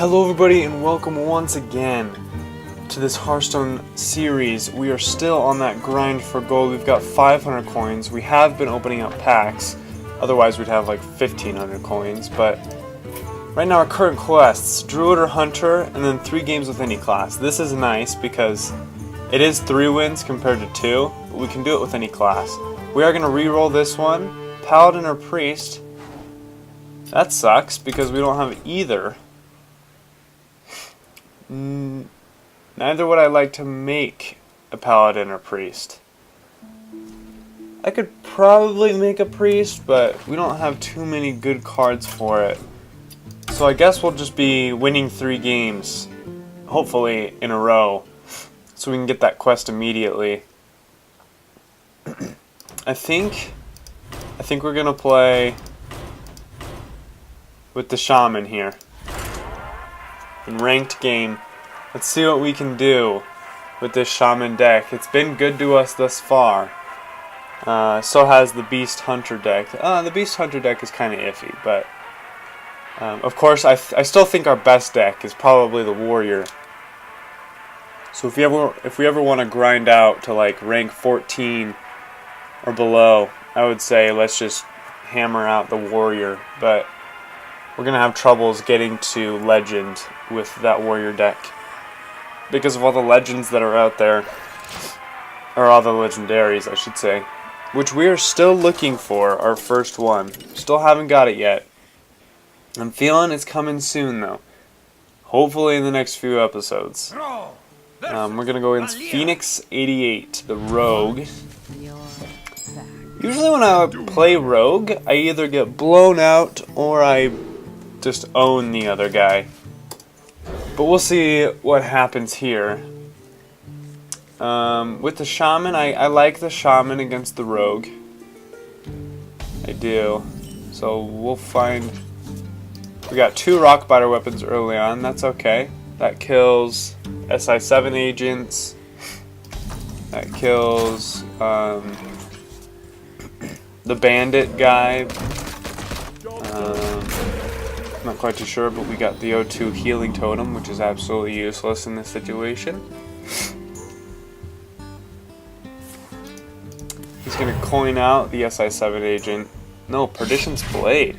Hello everybody and welcome once again to this Hearthstone series. We are still on that grind for gold. We've got 500 coins. We have been opening up packs, otherwise we'd have like 1500 coins, but right now our current quests, Druid or Hunter, and then 3 games with any class. This is nice because it is 3 wins compared to 2, but we can do it with any class. We are going to re-roll this one, Paladin or Priest. That sucks because we don't have either. Neither would I like to make a Paladin or Priest. I could probably make a Priest, but we don't have too many good cards for it. So I guess we'll just be winning 3 games, hopefully in a row, so we can get that quest immediately. I think we're gonna play with the Shaman here. In ranked game. Let's see what we can do with this Shaman deck. It's been good to us thus far. So has the Beast Hunter deck. The Beast Hunter deck is kind of iffy, but of course I still think our best deck is probably the Warrior. So if we ever want to grind out to like rank 14 or below, I would say let's just hammer out the Warrior, but we're going to have troubles getting to Legend with that Warrior deck because of all the Legends that are out there, or all the Legendaries, I should say, which we are still looking for, our first one. Still haven't got it yet. I'm feeling it's coming soon, though. Hopefully in the next few episodes. We're going to go against Phoenix 88, the Rogue. Usually when I play Rogue, I either get blown out or I just own the other guy. But we'll see what happens here. With the Shaman, I like the Shaman against the Rogue. I do. So we'll find... We got 2 Rockbiter weapons early on, that's okay. That kills SI7 agents. That kills the Bandit guy. Not quite too sure, but we got the O2 healing totem, which is absolutely useless in this situation. He's going to coin out the SI7 agent. No, Perdition's Blade.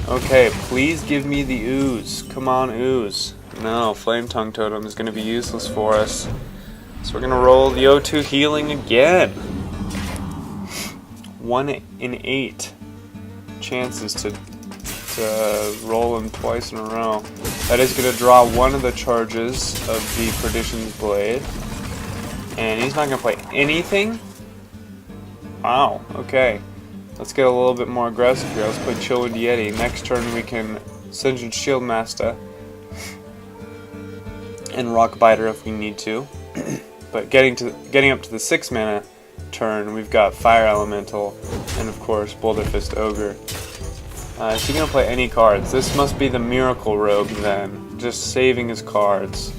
Okay, please give me the Ooze. Come on, Ooze. No, Flame Tongue Totem is going to be useless for us. So we're going to roll the O2 healing again. 1 in 8 chances to roll him twice in a row. That is going to draw one of the charges of the Perdition's Blade. And he's not going to play anything? Wow, okay. Let's get a little bit more aggressive here. Let's play Chillwind Yeti. Next turn we can Singeing Shieldmaster and Rockbiter if we need to. But getting up to the 6 mana turn, we've got Fire Elemental and of course Boulder Fist Ogre. Is he going to play any cards? This must be the Miracle Rogue then, just saving his cards.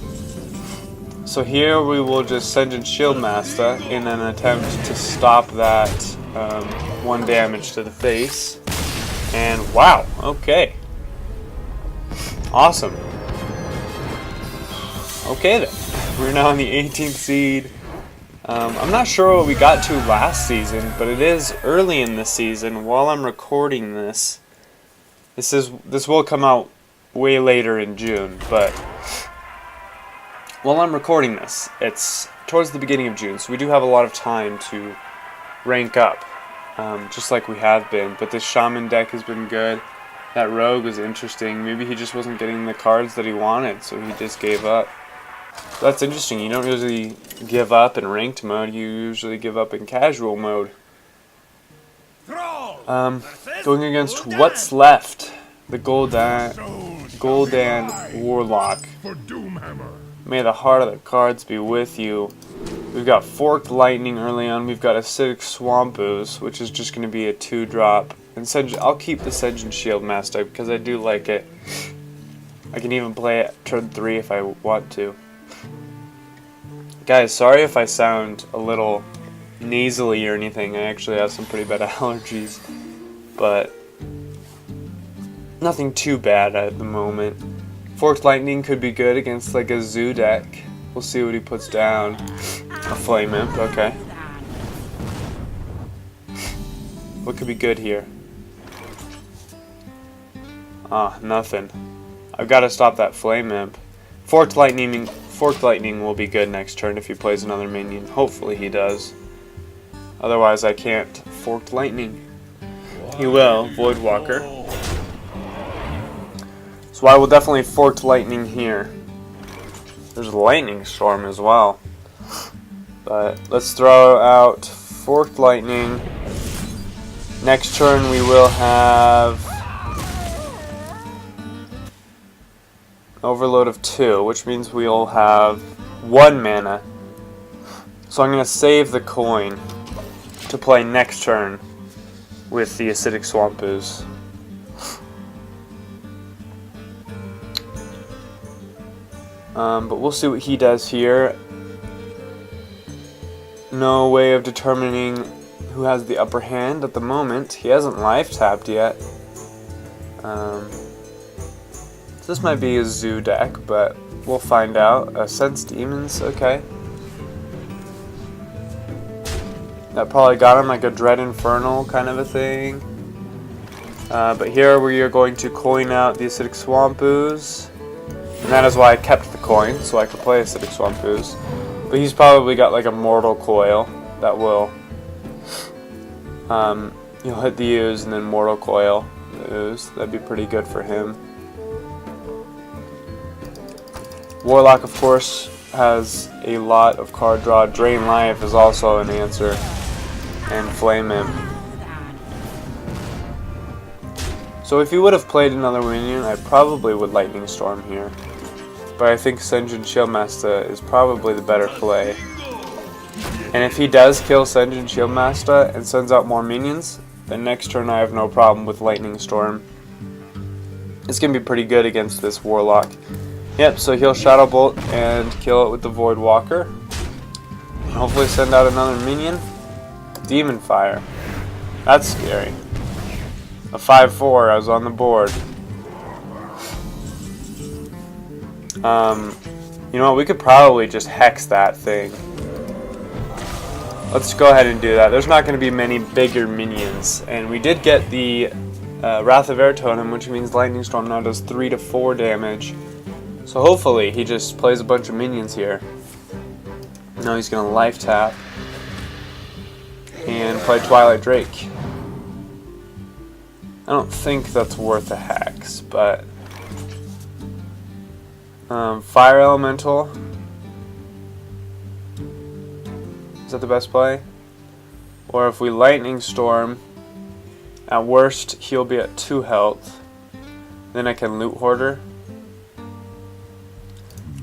So here we will just Singeing Shieldmaster in an attempt to stop that 1 damage to the face. And wow, okay. Awesome. Okay then, we're now in the 18th seed. I'm not sure what we got to last season, but it is early in the season while I'm recording this. This will come out way later in June, but while I'm recording this, it's towards the beginning of June, so we do have a lot of time to rank up, just like we have been. But this Shaman deck has been good. That Rogue was interesting. Maybe he just wasn't getting the cards that he wanted, so he just gave up. So that's interesting. You don't usually give up in ranked mode, you usually give up in casual mode. Going against what's left, the Gul'dan Warlock. May the heart of the cards be with you. We've got Forked Lightning early on. We've got Acidic Swamp Ooze, which is just going to be a 2-drop. And I'll keep the Singeing Shieldmaster because I do like it. I can even play it turn 3 if I want to. Guys, sorry if I sound a little nasally or anything. I actually have some pretty bad allergies. But nothing too bad at the moment. Forked Lightning could be good against like a zoo deck. We'll see what he puts down. A Flame Imp, okay. What could be good here? Ah, nothing. I've got to stop that Flame Imp. Forked Lightning will be good next turn if he plays another minion. Hopefully he does. Otherwise I can't Forked Lightning. He will, Voidwalker. So I will definitely Forked Lightning here. There's a Lightning Storm as well. But let's throw out Forked Lightning. Next turn we will have Overload of 2, which means we'll have 1 mana. So I'm going to save the coin to play next turn with the Acidic Swamp Ooze. But we'll see what he does here. No way of determining who has the upper hand at the moment. He hasn't life tapped yet. This might be a zoo deck, but we'll find out. Sense Demons, okay. That probably got him like a Dread Infernal kind of a thing. But here we are going to coin out the Acidic Swamp Ooze. And that is why I kept the coin, so I could play Acidic Swamp Ooze. But he's probably got like a Mortal Coil that will... you'll hit the Ooze and then Mortal Coil the Ooze. That'd be pretty good for him. Warlock, of course, has a lot of card draw. Drain Life is also an answer. And Flame Imp. So if he would have played another minion, I probably would Lightning Storm here. But I think Senjin Shieldmaster is probably the better play. And if he does kill Senjin Shieldmaster and sends out more minions, then next turn I have no problem with Lightning Storm. It's going to be pretty good against this Warlock. Yep, so he'll Shadow Bolt and kill it with the Voidwalker. And hopefully send out another minion. Demon Fire. That's scary. A 5/4, I was on the board. You know what, we could probably just Hex that thing. Let's go ahead and do that. There's not going to be many bigger minions. And we did get the Wrath of Air Totem, which means Lightning Storm now does 3 to 4 damage. So hopefully he just plays a bunch of minions here. Now he's going to life tap and play Twilight Drake. I don't think that's worth a hex, but Fire Elemental, is that the best play? Or if we Lightning Storm, at worst he'll be at 2 health. Then I can Loot Hoarder.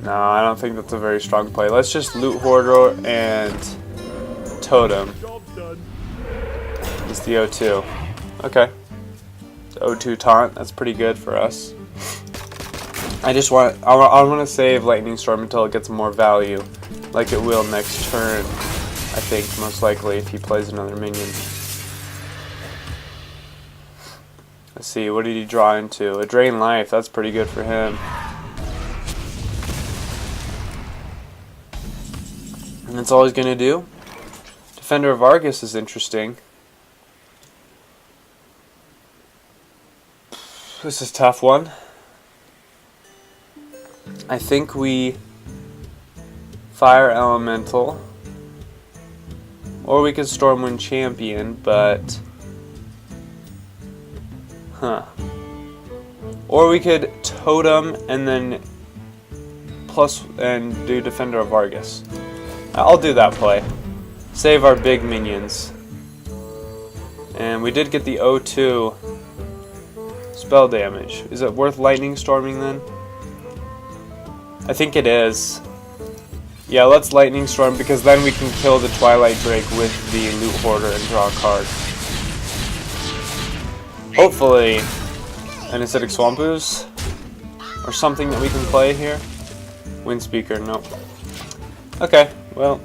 No, I don't think that's a very strong play. Let's just Loot Hoarder and Totem. It's the O2. Okay. The O2 taunt, that's pretty good for us. I want to save Lightning Storm until it gets more value, like it will next turn, I think, most likely, if he plays another minion. Let's see, what did he draw into? A Drain Life, that's pretty good for him. And that's all he's going to do. Defender of Argus is interesting. This is a tough one. I think we Fire Elemental, or we could Stormwind Champion, but or we could Totem and then plus and do Defender of Argus. I'll do that play. Save our big minions. And we did get the O2 spell damage. Is it worth Lightning Storming then? I think it is. Yeah, let's Lightning Storm because then we can kill the Twilight Drake with the Loot Hoarder and draw a card. Hopefully an Acidic Swamp Ooze or something that we can play here. Windspeaker, nope. Okay, well,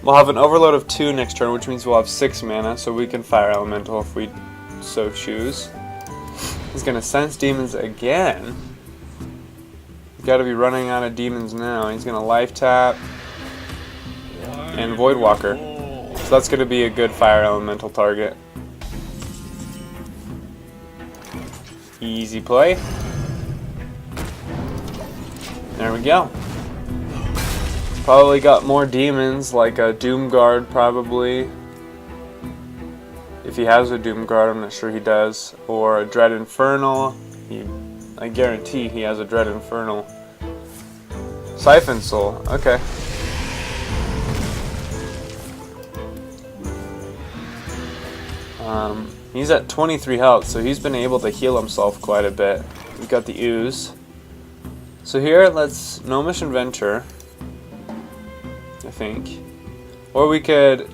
we'll have an Overload of 2 next turn, which means we'll have 6 mana, so we can Fire Elemental if we so choose. He's going to Sense Demons again. got to be running out of demons now. He's going to life tap and Void Walker. So that's going to be a good fire elemental target. Easy play. There we go. Probably got more demons, like a Doom Guard probably. If he has a Doom Guard, I'm not sure he does. Or a Dread Infernal. I guarantee he has a Dread Infernal. Siphon Soul, okay. He's at 23 health, so he's been able to heal himself quite a bit. We've got the Ooze. So here, let's Gnomish Adventure, I think. Or we could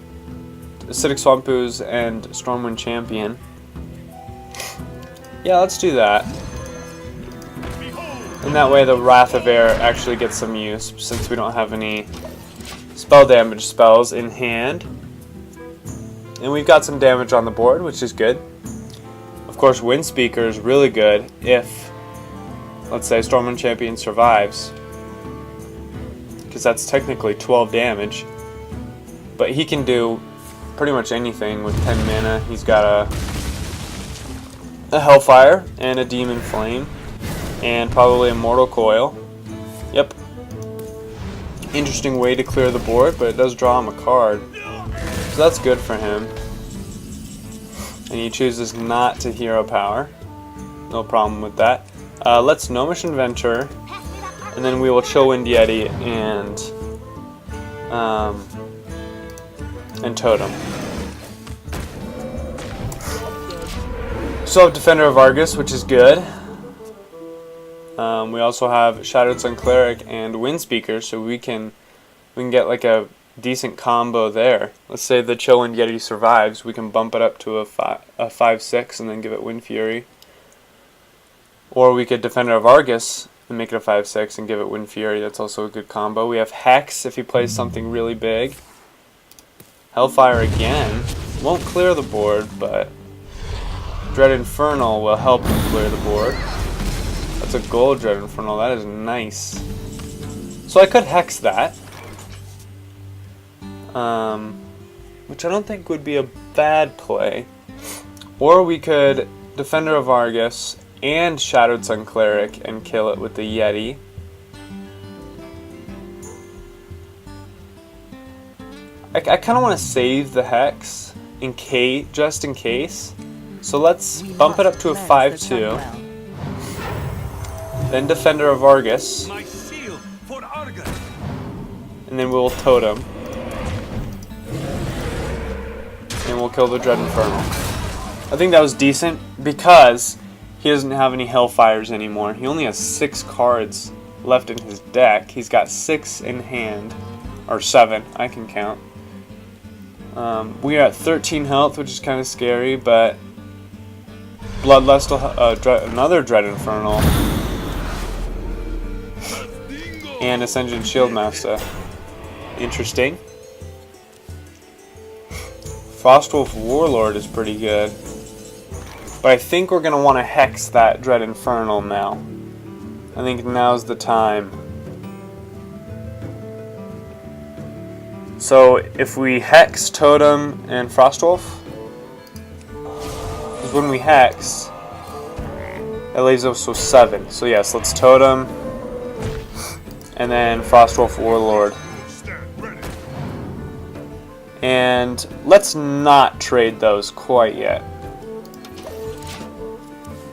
Acidic Swamp Ooze and Stormwind Champion. Yeah, let's do that. And that way the Wrath of Air actually gets some use, since we don't have any spell damage spells in hand. And we've got some damage on the board, which is good. Of course, Wind Speaker is really good if, let's say, Stormwind Champion survives, because that's technically 12 damage. But he can do pretty much anything with 10 mana. He's got a Hellfire and a Demon Flame, and probably a Mortal Coil. Yep. Interesting way to clear the board, but it does draw him a card. So that's good for him. And he chooses not to Hero Power. No problem with that. Let's Gnomish Adventure, and then we will Chillwind Yeti and Totem. So Defender of Argus, which is good. We also have Shadowed Sun Cleric and Wind Speaker, so we can get like a decent combo there. Let's say the Chillwind Yeti survives, we can bump it up to a 5/6 and then give it Wind Fury. Or we could Defender of Argus and make it a 5/6 and give it Wind Fury. That's also a good combo. We have Hex if he plays something really big. Hellfire again. Won't clear the board, but Dread Infernal will help him clear the board. That's a gold Dread Infernal. That is nice. So I could Hex that. Which I don't think would be a bad play. Or we could Defender of Argus and Shadowed Sun Cleric and kill it with the Yeti. I kind of want to save the Hex just in case. So let's bump it up to a 5/2. Then Defender of Argus. And then we'll Totem. And we'll kill the Dread Infernal. I think that was decent because he doesn't have any Hellfires anymore. He only has 6 cards left in his deck. He's got 6 in hand. Or 7, I can count. We are at 13 health, which is kind of scary, but Bloodlust will another Dread Infernal. And Ascension Shieldmaster. Interesting. Frostwolf Warlord is pretty good. But I think we're going to want to Hex that Dread Infernal now. I think now's the time. So if we Hex Totem and Frostwolf, because when we Hex, that leaves us with 7. So yes, let's Totem and then Frostwolf Warlord. And let's not trade those quite yet,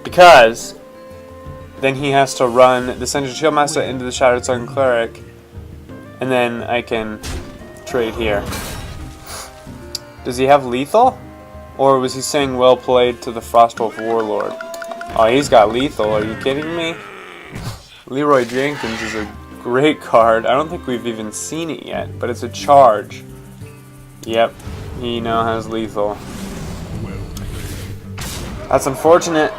because then he has to run the Ascension Shieldmaster into the Shadowed Sun Cleric, and then I can trade here. Does he have lethal? Or was he saying well played to the Frostwolf Warlord? Oh, he's got lethal. Are you kidding me? Leroy Jenkins is a great card. I don't think we've even seen it yet, but it's a charge. Yep, he now has lethal. That's unfortunate.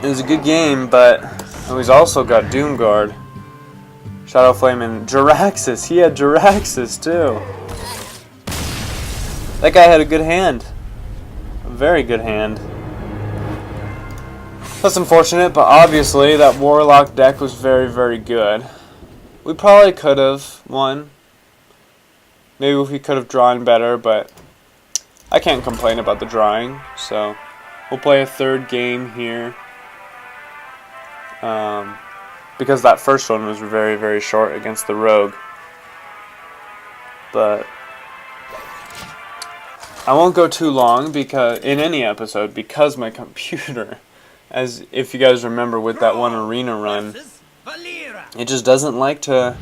It was a good game, but he's also got Doomguard, Shadow Flame, and Jiraxxus. He had Jiraxxus too. That guy had a good hand. A very good hand. That's unfortunate, but obviously that Warlock deck was very, very good. We probably could have won. Maybe if we could have drawn better, but I can't complain about the drawing. So we'll play a third game here. Because that first one was very, very short against the Rogue. But I won't go too long because in any episode because my computer, as if you guys remember with that one arena run, it just doesn't like to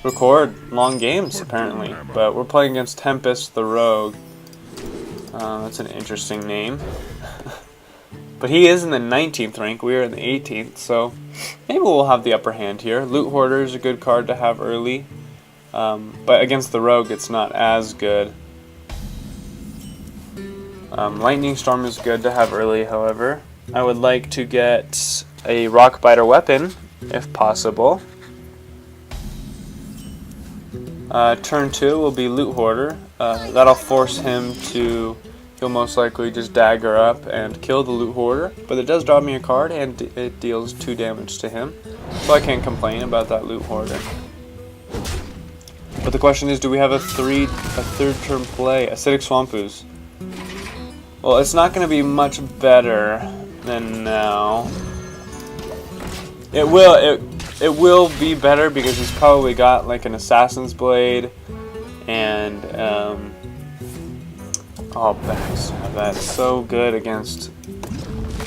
record long games apparently. But we're playing against Tempest the Rogue. That's an interesting name. But he is in the 19th rank, we are in the 18th, so maybe we'll have the upper hand here. Loot Hoarder is a good card to have early, but against the Rogue it's not as good. Lightning Storm is good to have early, however. I would like to get a Rock Biter weapon, if possible. Turn 2 will be Loot Hoarder. That'll force him to... He'll most likely just dagger up and kill the Loot Hoarder, but it does draw me a card and it deals 2 damage to him, so I can't complain about that Loot Hoarder. But the question is, do we have a third turn play? Acidic Swamp Ooze. Well, it's not going to be much better than now. It will be better because he's probably got like an Assassin's Blade and oh, backstab. That's so good against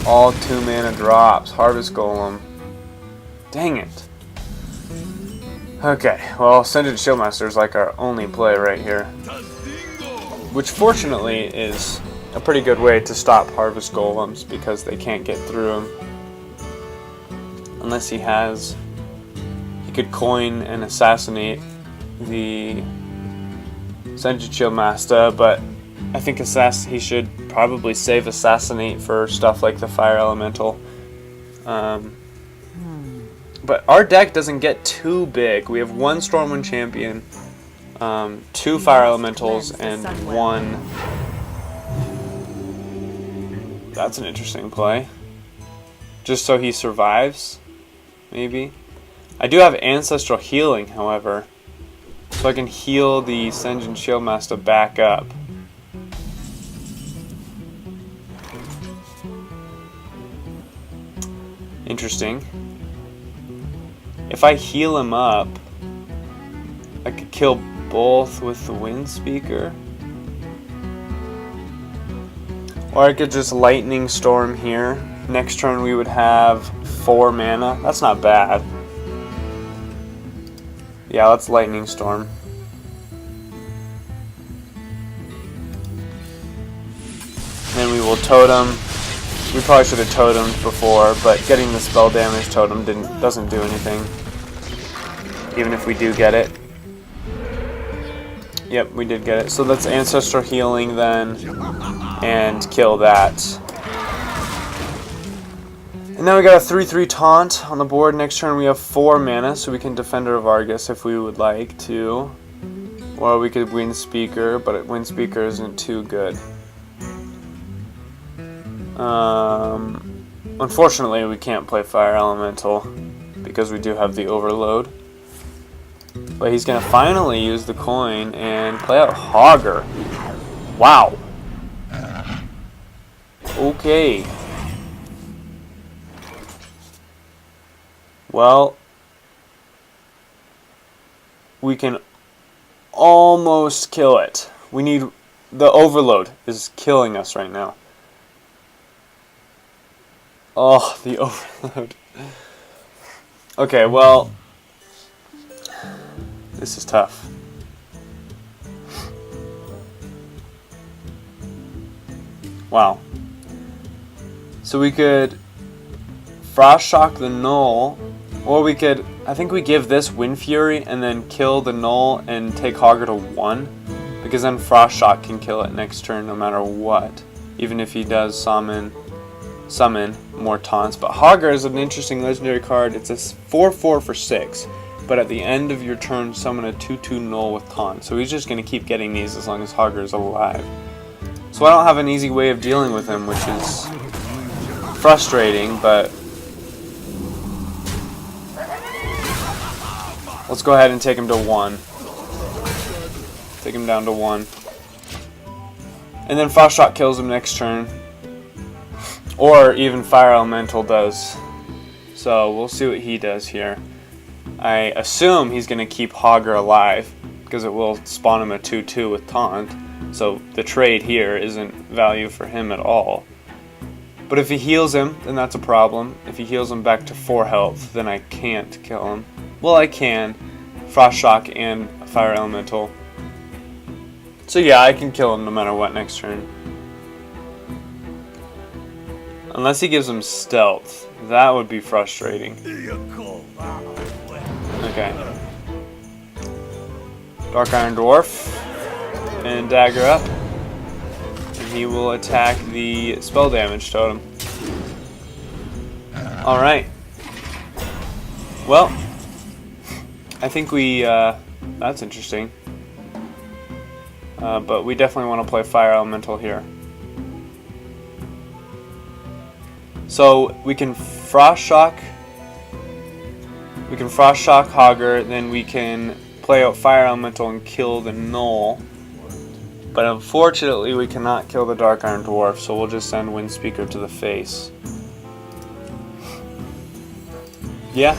all 2 mana drops. Harvest Golem. Dang it. Okay, well, Ascended Shieldmaster is like our only play right here. Which fortunately is a pretty good way to stop Harvest Golems because they can't get through him. Unless he could coin and assassinate the Ascended Shieldmaster, but I think he should probably save Assassinate for stuff like the Fire Elemental. But our deck doesn't get too big. We have 1 Stormwind Champion, 2 Fire Elementals, and 1... That's an interesting play. Just so he survives, maybe. I do have Ancestral Healing, however, so I can heal the Ascended Shieldmaster back up. Interesting. If I heal him up, I could kill both with the Wind Speaker. Or I could just Lightning Storm here. Next turn we would have 4 mana. That's not bad. Yeah, let's Lightning Storm. Then we will Totem. We probably should have totemed before, but getting the spell damage totem doesn't do anything. Even if we do get it. Yep, we did get it. So that's Ancestral Healing then, and kill that. And now we got a 3/3 Taunt on the board. Next turn we have 4 mana, so we can Defender of Argus if we would like to. Or we could Wind Speaker, but Wind Speaker isn't too good. Unfortunately, we can't play Fire Elemental because we do have the Overload. But he's going to finally use the coin and play out Hogger. Wow. Okay. Well, we can almost kill it. We need... The Overload is killing us right now. Oh, the Overload. Okay, well, this is tough. Wow. So we could Frost Shock the Null, or we could, I think we give this Wind Fury and then kill the Null and take Hogger to 1, because then Frost Shock can kill it next turn no matter what, even if he does summon more taunts. But Hogger is an interesting legendary card. It's a 4/4 for 6, but at the end of your turn summon a 2/2 Null with taunt. So he's just going to keep getting these as long as Hogger is alive. So I don't have an easy way of dealing with him, which is frustrating, but let's go ahead and take him to 1. Take him down to 1. And then Frost Shock kills him next turn. Or even Fire Elemental does. So we'll see what he does here. I assume he's going to keep Hogger alive, because it will spawn him a 2/2 with Taunt. So the trade here isn't value for him at all. But if he heals him, then that's a problem. If he heals him back to 4 health, then I can't kill him. Well, I can. Frost Shock and Fire Elemental. So yeah, I can kill him no matter what next turn. Unless he gives him Stealth. That would be frustrating. Okay. Dark Iron Dwarf. And Dagger up. And he will attack the spell damage totem. Alright. Well, I think we, that's interesting. But we definitely want to play Fire Elemental here. So we can Frost Shock. We can Frost Shock Hogger, then we can play out Fire Elemental and kill the Gnoll. But unfortunately, we cannot kill the Dark Iron Dwarf, so we'll just send Windspeaker to the face. Yeah,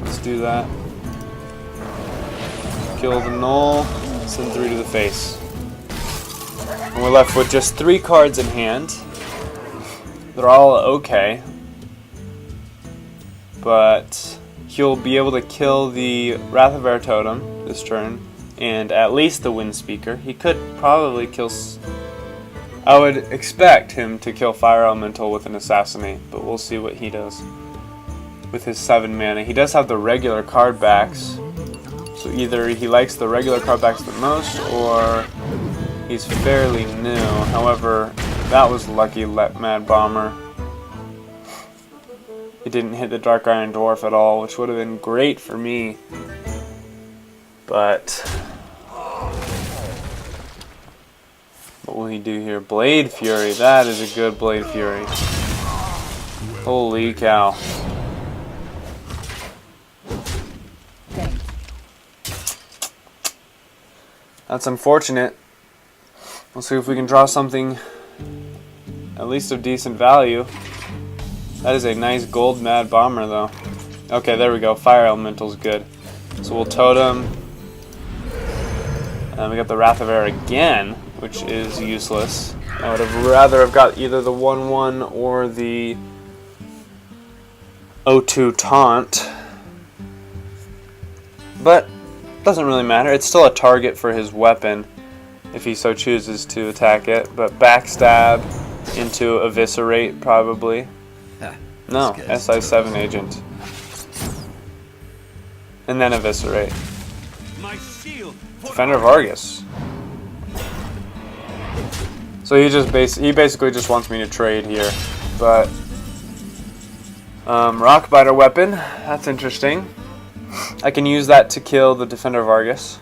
let's do that. Kill the Gnoll, send 3 to the face. And we're left with just 3 cards in hand. They're all okay. But he'll be able to kill the Wrath of Air Totem this turn, and at least the Windspeaker. He could probably kill... I would expect him to kill Fire Elemental with an Assassinate, but we'll see what he does with his 7 mana. He does have the regular card backs, so either he likes the regular card backs the most, or he's fairly new. However, that was lucky, Mad Bomber. It didn't hit the Dark Iron Dwarf at all, which would have been great for me. But what will he do here? Blade Fury. That is a good Blade Fury. Holy cow. That's unfortunate. We'll see if we can draw something at least of decent value. That is a nice gold Mad Bomber, though. Okay, there we go. Fire Elemental's good. So we'll Totem. And we got the Wrath of Air again, which is useless. I would have rather have got either the 1/1 or the 0/2 Taunt. But doesn't really matter. It's still a target for his weapon if he so chooses to attack it. But Backstab into Eviscerate, probably. No, SI7 agent. And then Eviscerate. Defender of Argus. So he basically just wants me to trade here. But Rockbiter weapon, that's interesting. I can use that to kill the Defender of Argus.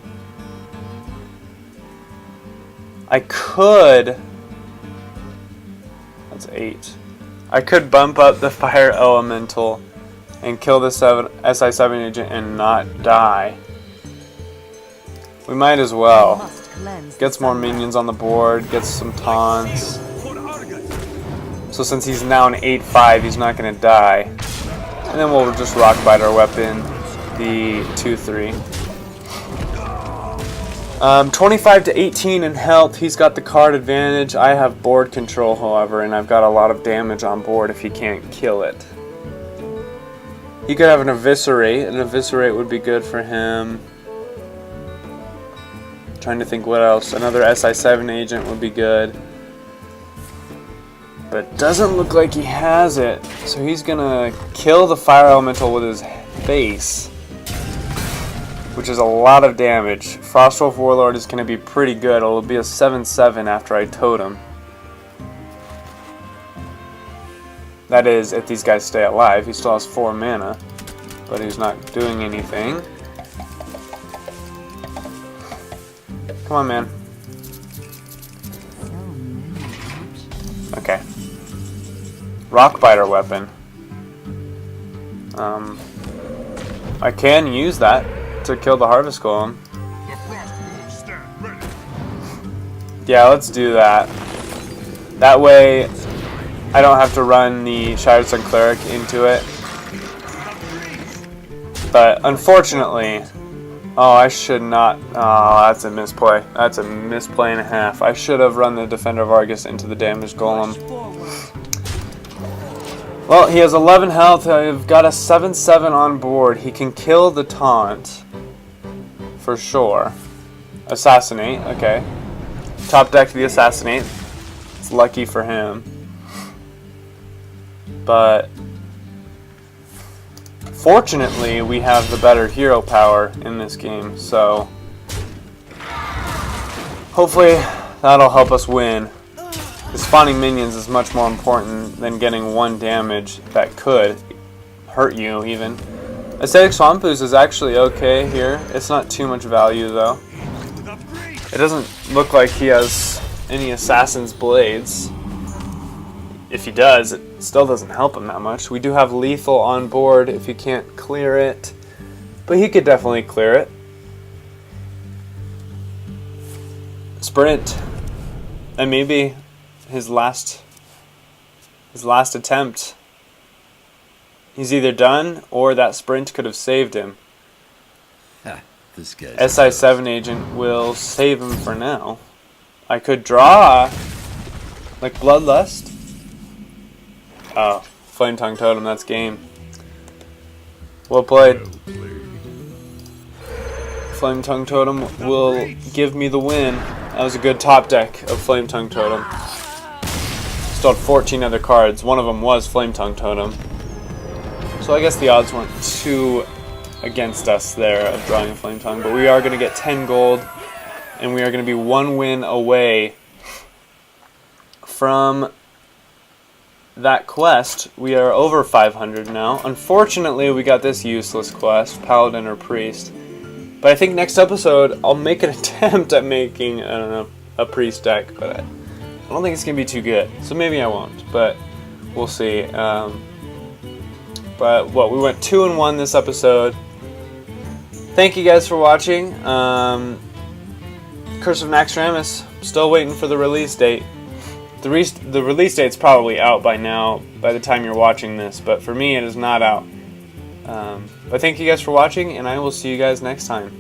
I could... That's 8. I could bump up the Fire Elemental and kill the SI7 agent and not die. We might as well. Gets more minions on the board, gets some taunts. So since he's now an 8/5, he's not going to die. And then we'll just Rockbiter weapon the 2/3. 25 to 18 in health. He's got the card advantage. I have board control, however, and I've got a lot of damage on board if he can't kill it. He could have an Eviscerate. An Eviscerate would be good for him. Trying to think what else. Another SI7 agent would be good. But doesn't look like he has it. So he's gonna kill the Fire Elemental with his face, which is a lot of damage. Frostwolf Warlord is gonna be pretty good. It'll be a 7/7 after I Totem. That is, if these guys stay alive. He still has 4 mana, but he's not doing anything. Come on, man. Rock Biter weapon. I can use that to kill the Harvest Golem. Yeah, let's do that. That way, I don't have to run the Shattered Sun Cleric into it. But unfortunately, oh, I should not. Oh, that's a misplay. That's a misplay and a half. I should have run the Defender of Argus into the Damaged Golem. Well, he has 11 health. I've got a 7/7 on board. He can kill the taunt. For sure. Assassinate, okay. Top deck the Assassinate. It's lucky for him. But fortunately, we have the better hero power in this game, so hopefully that'll help us win. The spawning minions is much more important than getting 1 damage that could hurt you even. Aesthetic Swamp Ooze is actually okay here. It's not too much value though. It doesn't look like he has any Assassin's Blades. If he does, it still doesn't help him that much. We do have Lethal on board if he can't clear it, but he could definitely clear it. Sprint, and maybe his last attempt. He's either done or that sprint could have saved him. This guy's SI7 agent will save him for now. I could draw like Bloodlust. Oh, Flame Tongue Totem, that's game. Well played. Flame Tongue Totem will give me the win. That was a good top deck of Flame Tongue Totem. Still had 14 other cards. One of them was Flame Tongue Totem. So I guess the odds weren't too against us there of drawing a Flame Tongue. But we are going to get 10 gold. And we are going to be 1 win away from that quest. We are over 500 now. Unfortunately, we got this useless quest, Paladin or Priest. But I think next episode, I'll make an attempt at making, I don't know, a Priest deck. But I don't think it's going to be too good. So maybe I won't. But we'll see. But what, we went 2-1 this episode. Thank you guys for watching. Curse of Naxxramas, still waiting for the release date. The release date's probably out by now, by the time you're watching this, but for me it is not out. But thank you guys for watching, and I will see you guys next time.